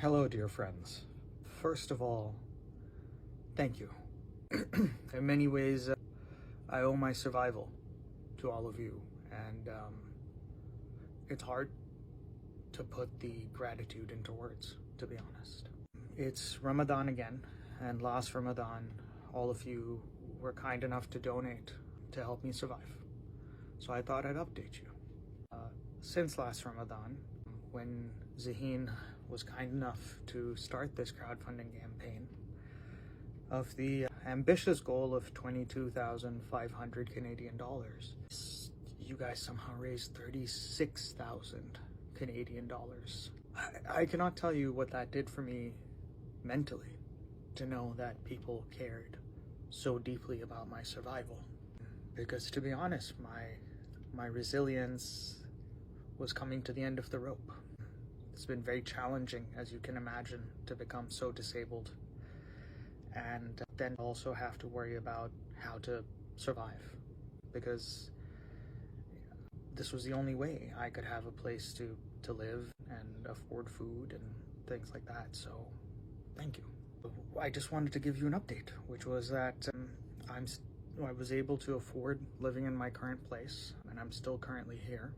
Hello, dear friends. First of all, thank you. In many ways, I owe my survival to all of you, and it's hard to put the gratitude into words, to be honest. It's Ramadan again, and last Ramadan, all of you were kind enough to donate to help me survive. So I thought I'd update you. Since last Ramadan, when Zaheen was kind enough to start this crowdfunding campaign, of the ambitious goal of 22,500 Canadian dollars, you guys somehow raised 36,000 Canadian dollars. I cannot tell you what that did for me mentally, to know that people cared so deeply about my survival. Because to be honest, my resilience was coming to the end of the rope. It's been very challenging, as you can imagine, to become so disabled and then also have to worry about how to survive, because this was the only way I could have a place to live and afford food and things like that. So thank you. I just wanted to give you an update, which was that I was able to afford living in my current place, and I'm still currently here.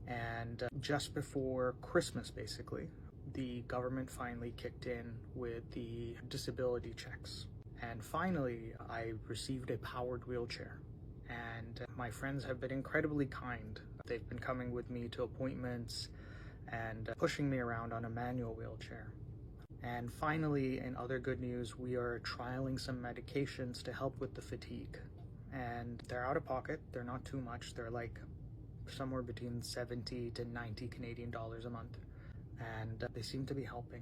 And just before Christmas, basically, the government finally kicked in with the disability checks. And finally, I received a powered wheelchair. And my friends have been incredibly kind. They've been coming with me to appointments and pushing me around on a manual wheelchair. And finally, in other good news, we are trialing some medications to help with the fatigue. And they're out of pocket. They're not too much. They're like somewhere between 70 to 90 Canadian dollars a month. And they seem to be helping.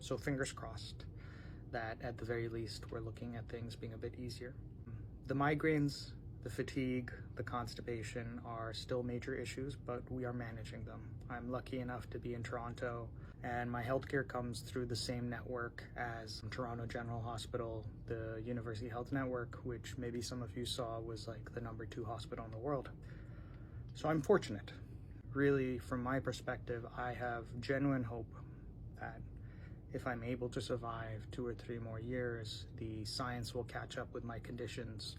So fingers crossed that at the very least we're looking at things being a bit easier. The migraines, the fatigue, the constipation are still major issues, but we are managing them. I'm lucky enough to be in Toronto, and my healthcare comes through the same network as Toronto General Hospital, the University Health Network, which maybe some of you saw was like the #2 hospital in the world. So I'm fortunate. Really, from my perspective, I have genuine hope that if I'm able to survive 2 or 3 more years, the science will catch up with my conditions,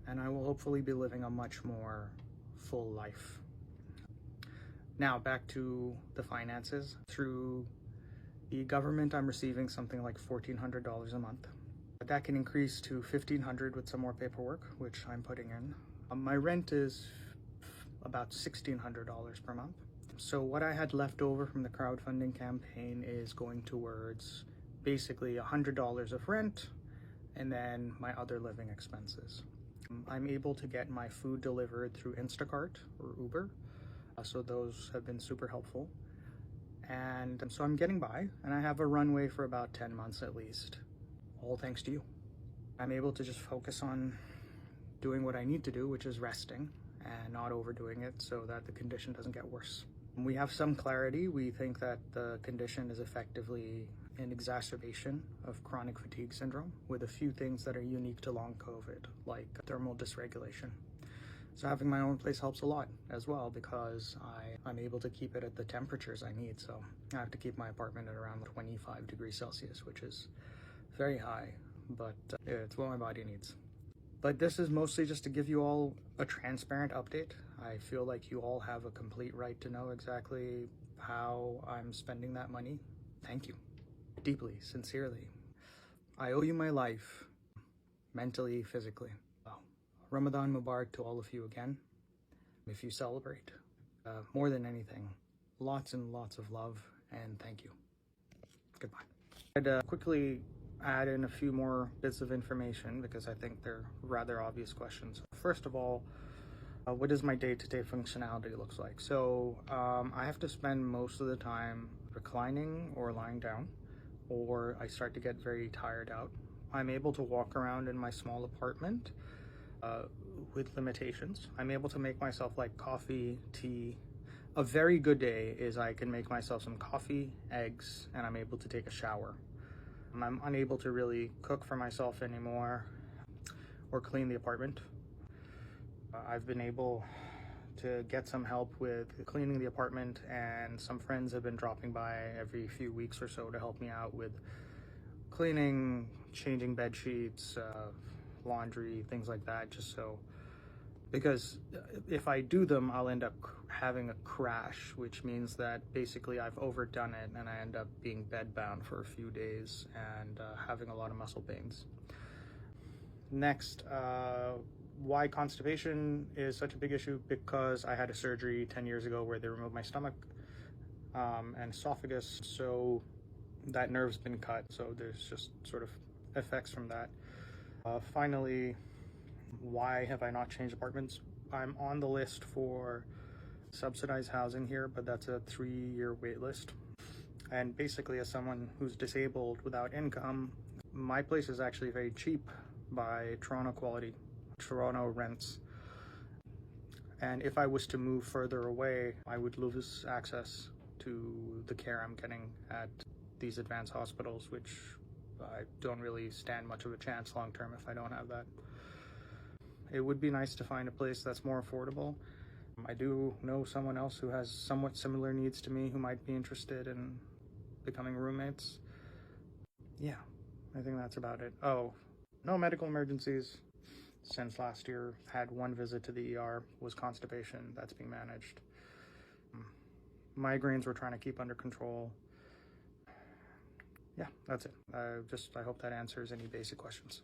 and I will hopefully be living a much more full life. Now, back to the finances. Through the government, I'm receiving something like $1,400 a month. That can increase to $1,500 with some more paperwork, which I'm putting in. My rent is about $1,600 per month. So what I had left over from the crowdfunding campaign is going towards basically $100 of rent and then my other living expenses. I'm able to get my food delivered through Instacart or Uber, so those have been super helpful. And so I'm getting by, and I have a runway for about 10 months at least, all thanks to you. I'm able to just focus on doing what I need to do, which is resting and not overdoing it so that the condition doesn't get worse. We have some clarity. We think that the condition is effectively an exacerbation of chronic fatigue syndrome with a few things that are unique to long COVID, like thermal dysregulation. So having my own place helps a lot as well, because I'm able to keep it at the temperatures I need. So I have to keep my apartment at around 25 degrees Celsius, which is very high, but it's what my body needs. But this is mostly just to give you all a transparent update. I feel like you all have a complete right to know exactly how I'm spending that money. Thank you. Deeply, sincerely. I owe you my life, mentally, physically. Wow. Ramadan Mubarak to all of you again. If you celebrate, more than anything, lots and lots of love, and thank you. Goodbye. I'd quickly add in a few more bits of information because I think they're rather obvious questions. First of all, what does my day-to-day functionality looks like? So I have to spend most of the time reclining or lying down, or I start to get very tired out. I'm able to walk around in my small apartment with limitations. I'm able to make myself like coffee, tea. A very good day is I can make myself some coffee, eggs, and I'm able to take a shower. I'm unable to really cook for myself anymore or clean the apartment. I've been able to get some help with cleaning the apartment, and some friends have been dropping by every few weeks or so to help me out with cleaning, changing bed sheets, laundry, things like that, just so, because if I do them, I'll end up having a crash, which means that basically I've overdone it and I end up being bedbound for a few days and having a lot of muscle pains. Next, why constipation is such a big issue? Because I had a surgery 10 years ago where they removed my stomach and esophagus, so that nerve's been cut, so there's just sort of effects from that. Finally, why have I not changed apartments? I'm on the list for subsidized housing here, but that's a 3-year wait list. And basically, as someone who's disabled without income, my place is actually very cheap by Toronto quality, Toronto rents. And if I was to move further away, I would lose access to the care I'm getting at these advanced hospitals, which I don't really stand much of a chance long term if I don't have that. It would be nice to find a place that's more affordable. I do know someone else who has somewhat similar needs to me who might be interested in becoming roommates. Yeah, I think that's about it. Oh, no medical emergencies since last year. Had one visit to the ER, was constipation, that's being managed. Migraines we're trying to keep under control. Yeah, that's it. I hope that answers any basic questions.